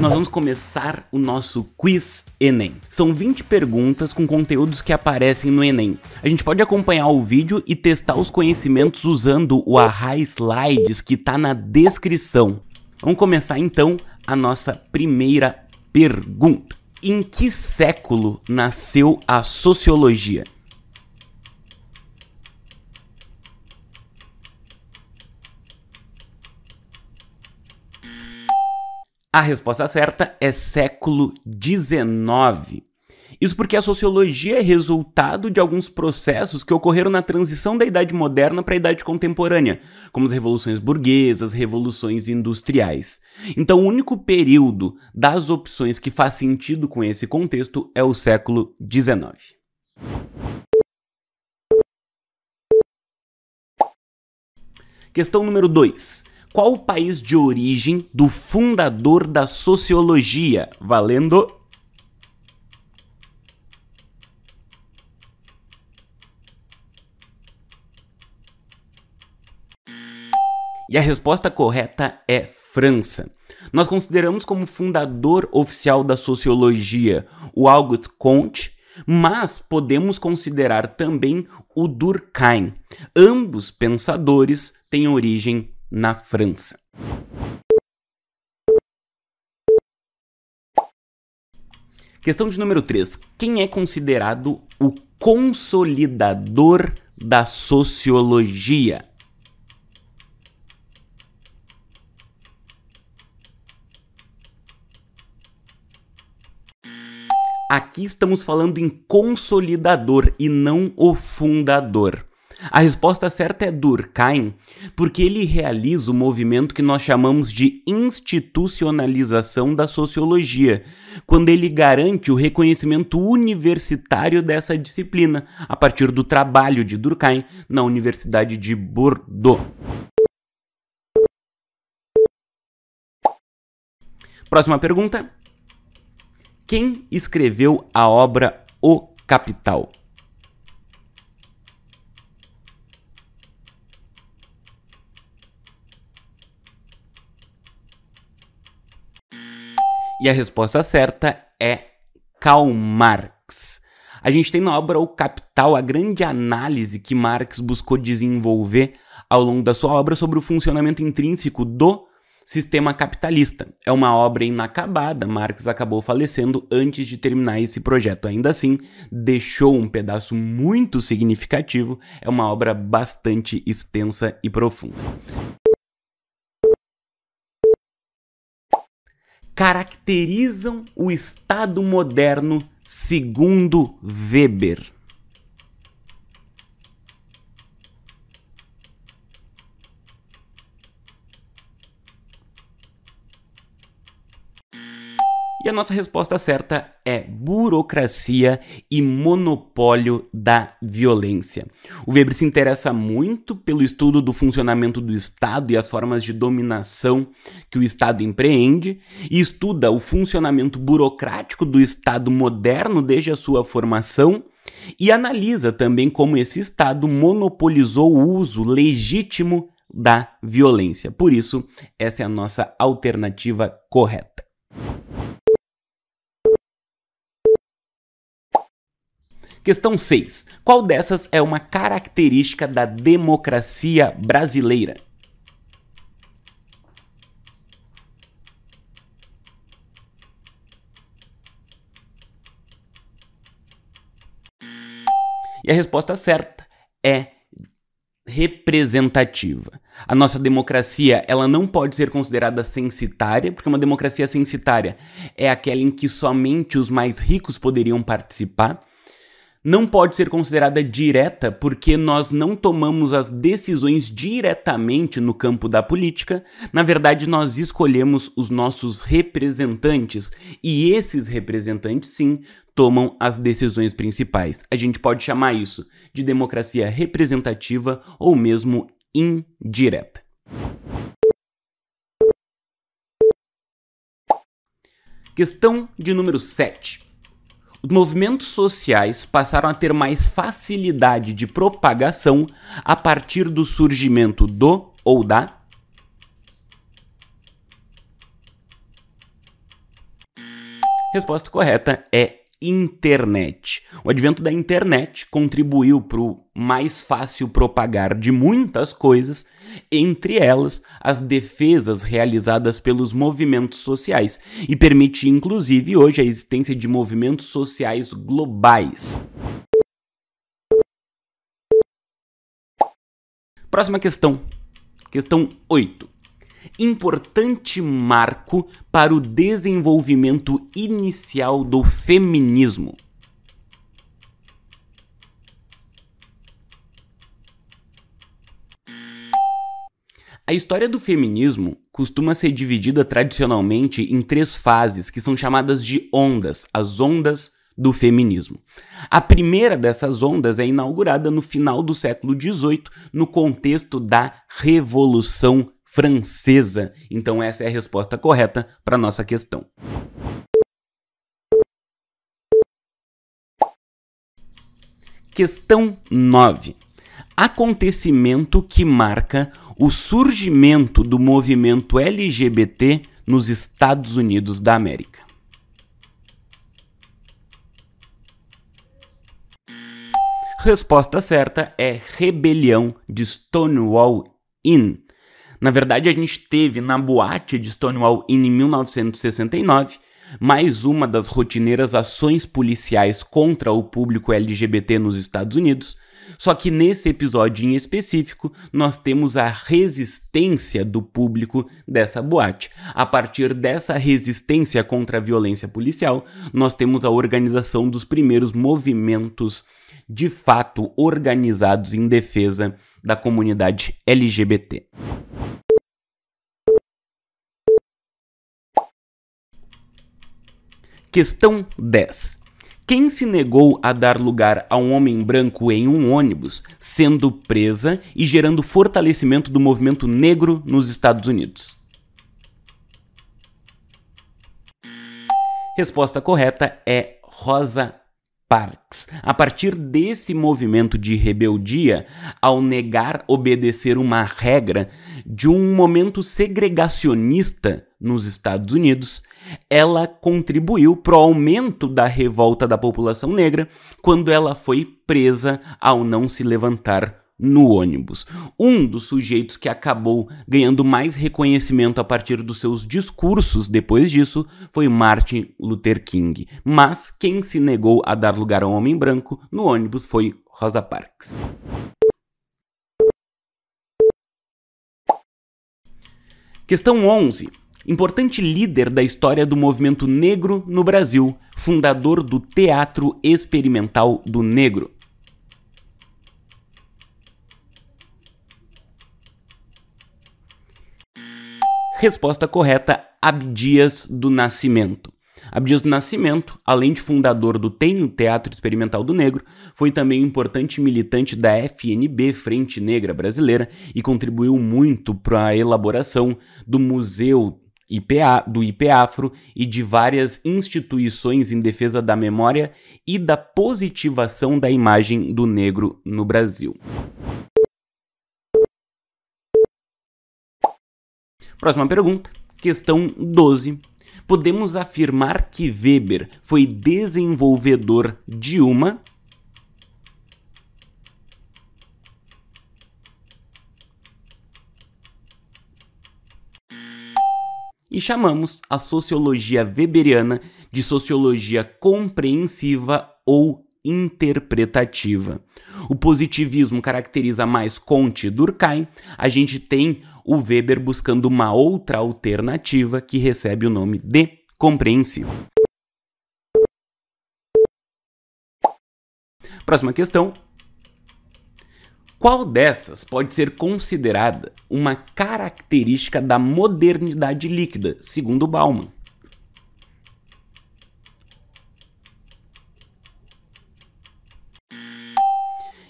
Nós vamos começar o nosso Quiz Enem. São 20 perguntas com conteúdos que aparecem no Enem. A gente pode acompanhar o vídeo e testar os conhecimentos usando o Arra Slides que está na descrição. Vamos começar então a nossa primeira pergunta. Em que século nasceu a sociologia? A resposta certa é século XIX. Isso porque a sociologia é resultado de alguns processos que ocorreram na transição da Idade Moderna para a Idade Contemporânea, como as revoluções burguesas, revoluções industriais. Então, o único período das opções que faz sentido com esse contexto é o século XIX. Questão número 2. Qual o país de origem do fundador da sociologia? Valendo! E a resposta correta é França. Nós consideramos como fundador oficial da sociologia o Auguste Comte, mas podemos considerar também o Durkheim. Ambos pensadores têm origem na França. Questão de número 3. Quem é considerado o consolidador da sociologia? Aqui estamos falando em consolidador e não o fundador. A resposta certa é Durkheim, porque ele realiza o movimento que nós chamamos de institucionalização da sociologia, quando ele garante o reconhecimento universitário dessa disciplina, a partir do trabalho de Durkheim na Universidade de Bordeaux. Próxima pergunta. Quem escreveu a obra O Capital? E a resposta certa é Karl Marx. A gente tem na obra O Capital a grande análise que Marx buscou desenvolver ao longo da sua obra sobre o funcionamento intrínseco do sistema capitalista. É uma obra inacabada, Marx acabou falecendo antes de terminar esse projeto. Ainda assim, deixou um pedaço muito significativo, é uma obra bastante extensa e profunda. Caracterizam o Estado moderno segundo Weber. E a nossa resposta certa é burocracia e monopólio da violência. O Weber se interessa muito pelo estudo do funcionamento do Estado e as formas de dominação que o Estado empreende, e estuda o funcionamento burocrático do Estado moderno desde a sua formação, e analisa também como esse Estado monopolizou o uso legítimo da violência. Por isso, essa é a nossa alternativa correta. Questão 6. Qual dessas é uma característica da democracia brasileira? E a resposta certa é representativa. A nossa democracia, ela não pode ser considerada censitária, porque uma democracia censitária é aquela em que somente os mais ricos poderiam participar. Não pode ser considerada direta porque nós não tomamos as decisões diretamente no campo da política. Na verdade, nós escolhemos os nossos representantes e esses representantes, sim, tomam as decisões principais. A gente pode chamar isso de democracia representativa ou mesmo indireta. Questão de número 7. Os movimentos sociais passaram a ter mais facilidade de propagação a partir do surgimento do ou da Resposta correta é internet. O advento da internet contribuiu para o mais fácil propagar de muitas coisas, entre elas as defesas realizadas pelos movimentos sociais, e permite inclusive hoje a existência de movimentos sociais globais. Próxima questão. Questão 8. Importante marco para o desenvolvimento inicial do feminismo. A história do feminismo costuma ser dividida tradicionalmente em 3 fases que são chamadas de ondas, as ondas do feminismo. A primeira dessas ondas é inaugurada no final do século XVIII, no contexto da Revolução Francesa. Então essa é a resposta correta para a nossa questão. Questão 9. Acontecimento que marca o surgimento do movimento LGBT nos Estados Unidos da América. Resposta certa é rebelião de Stonewall Inn. Na verdade, a gente teve na boate de Stonewall Inn em 1969 mais uma das rotineiras ações policiais contra o público LGBT nos Estados Unidos, só que nesse episódio em específico nós temos a resistência do público dessa boate. A partir dessa resistência contra a violência policial, nós temos a organização dos primeiros movimentos de fato organizados em defesa da comunidade LGBT. Questão 10. Quem se negou a dar lugar a um homem branco em um ônibus, sendo presa e gerando fortalecimento do movimento negro nos Estados Unidos? Resposta correta é Rosa Parks. A partir desse movimento de rebeldia, ao negar obedecer uma regra de um momento segregacionista nos Estados Unidos, ela contribuiu para o aumento da revolta da população negra quando ela foi presa ao não se levantar no ônibus. Um dos sujeitos que acabou ganhando mais reconhecimento a partir dos seus discursos depois disso foi Martin Luther King. Mas quem se negou a dar lugar a um homem branco no ônibus foi Rosa Parks. Questão 11. Importante líder da história do movimento negro no Brasil, fundador do Teatro Experimental do Negro. Resposta correta, Abdias do Nascimento. Abdias do Nascimento, além de fundador do Teatro Experimental do Negro, foi também um importante militante da FNB, Frente Negra Brasileira, e contribuiu muito para a elaboração do Museu do IPAfro e de várias instituições em defesa da memória e da positivação da imagem do negro no Brasil. Próxima pergunta, questão 12. Podemos afirmar que Weber foi desenvolvedor de uma... E chamamos a sociologia weberiana de sociologia compreensiva ou interpretativa. O positivismo caracteriza mais Comte e Durkheim. A gente tem o Weber buscando uma outra alternativa que recebe o nome de compreensivo. Próxima questão. Qual dessas pode ser considerada uma característica da modernidade líquida, segundo Bauman?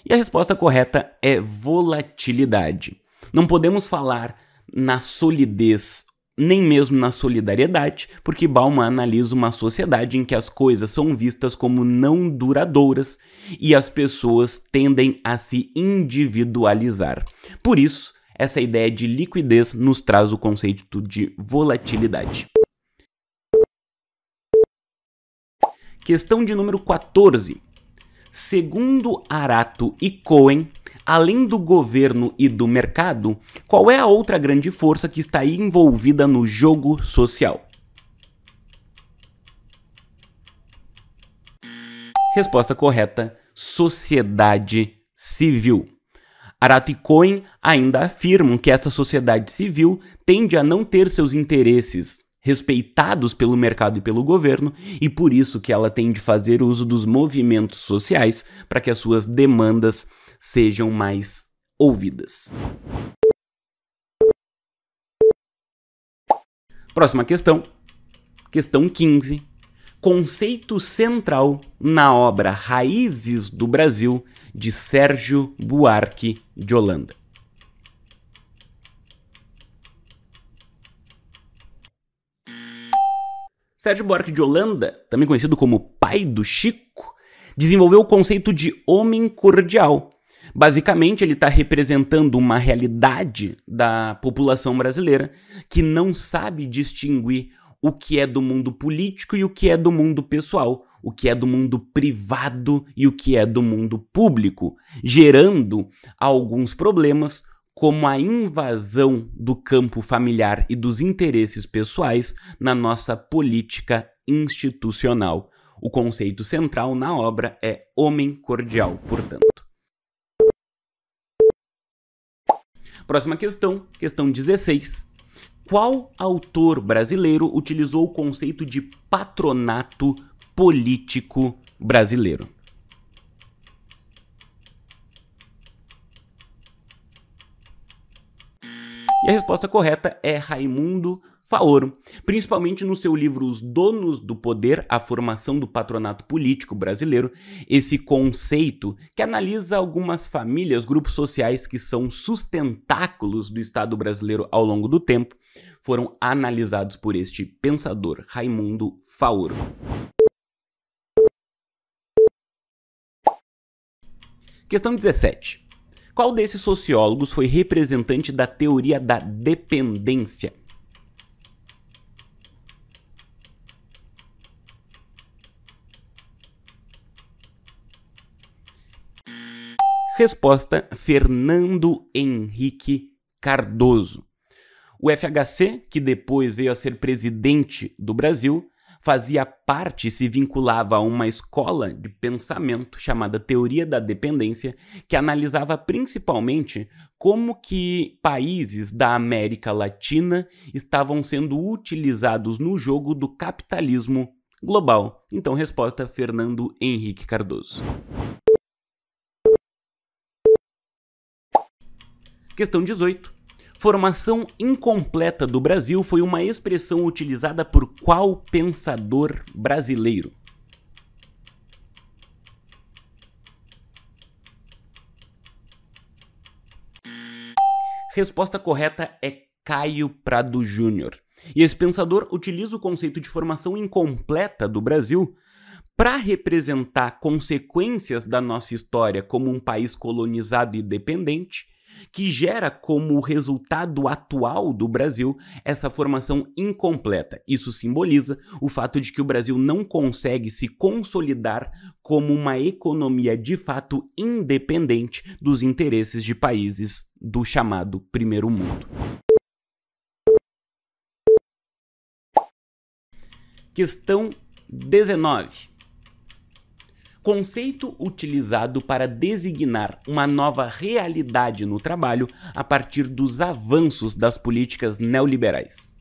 E a resposta correta é volatilidade. Não podemos falar na solidez, nem mesmo na solidariedade, porque Bauman analisa uma sociedade em que as coisas são vistas como não duradouras e as pessoas tendem a se individualizar. Por isso, essa ideia de liquidez nos traz o conceito de volatilidade. Questão de número 14. Segundo Arato e Cohen, além do governo e do mercado, qual é a outra grande força que está envolvida no jogo social? Resposta correta: sociedade civil. Arato e Cohen ainda afirmam que essa sociedade civil tende a não ter seus interesses respeitados pelo mercado e pelo governo, e por isso que ela tem de fazer uso dos movimentos sociais para que as suas demandas sejam mais ouvidas. Próxima questão. Questão 15. Conceito central na obra Raízes do Brasil, de Sérgio Buarque de Holanda. Sérgio Buarque de Holanda, também conhecido como pai do Chico, desenvolveu o conceito de homem cordial. Basicamente, ele está representando uma realidade da população brasileira que não sabe distinguir o que é do mundo político e o que é do mundo pessoal, o que é do mundo privado e o que é do mundo público, gerando alguns problemas como a invasão do campo familiar e dos interesses pessoais na nossa política institucional. O conceito central na obra é homem cordial, portanto. Próxima questão, questão 16. Qual autor brasileiro utilizou o conceito de patronato político brasileiro? E a resposta correta é Raimundo Faoro, principalmente no seu livro Os Donos do Poder, a formação do patronato político brasileiro, esse conceito que analisa algumas famílias, grupos sociais que são sustentáculos do Estado brasileiro ao longo do tempo, foram analisados por este pensador, Raimundo Faoro. Questão 17. Qual desses sociólogos foi representante da teoria da dependência? Resposta: Fernando Henrique Cardoso. O FHC, que depois veio a ser presidente do Brasil, fazia parte e se vinculava a uma escola de pensamento chamada Teoria da Dependência, que analisava principalmente como que países da América Latina estavam sendo utilizados no jogo do capitalismo global. Então, resposta: Fernando Henrique Cardoso. Questão 18. Formação incompleta do Brasil foi uma expressão utilizada por qual pensador brasileiro? Resposta correta é Caio Prado Júnior. E esse pensador utiliza o conceito de formação incompleta do Brasil para representar consequências da nossa história como um país colonizado e dependente, que gera como resultado atual do Brasil essa formação incompleta. Isso simboliza o fato de que o Brasil não consegue se consolidar como uma economia de fato independente dos interesses de países do chamado Primeiro Mundo. Questão 19. Conceito utilizado para designar uma nova realidade no trabalho a partir dos avanços das políticas neoliberais.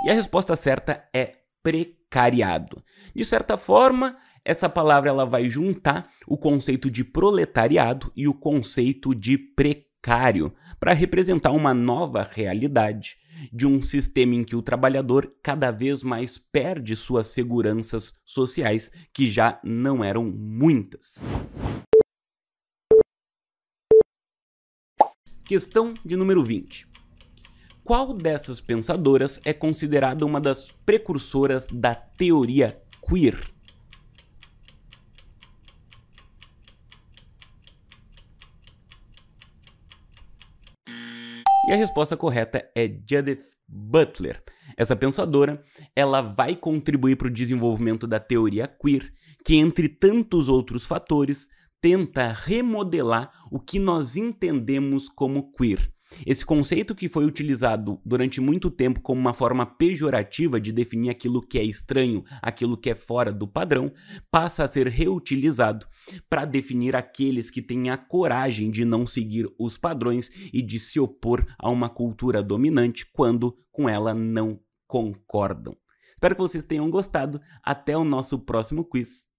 E a resposta certa é precariado. De certa forma, essa palavra ela vai juntar o conceito de proletariado e o conceito de precário para representar uma nova realidade de um sistema em que o trabalhador cada vez mais perde suas seguranças sociais, que já não eram muitas. Questão de número 20. Qual dessas pensadoras é considerada uma das precursoras da teoria queer? E a resposta correta é Judith Butler. Essa pensadora, ela vai contribuir para o desenvolvimento da teoria queer, que entre tantos outros fatores, tenta remodelar o que nós entendemos como queer. Esse conceito que foi utilizado durante muito tempo como uma forma pejorativa de definir aquilo que é estranho, aquilo que é fora do padrão, passa a ser reutilizado para definir aqueles que têm a coragem de não seguir os padrões e de se opor a uma cultura dominante quando com ela não concordam. Espero que vocês tenham gostado. Até o nosso próximo quiz.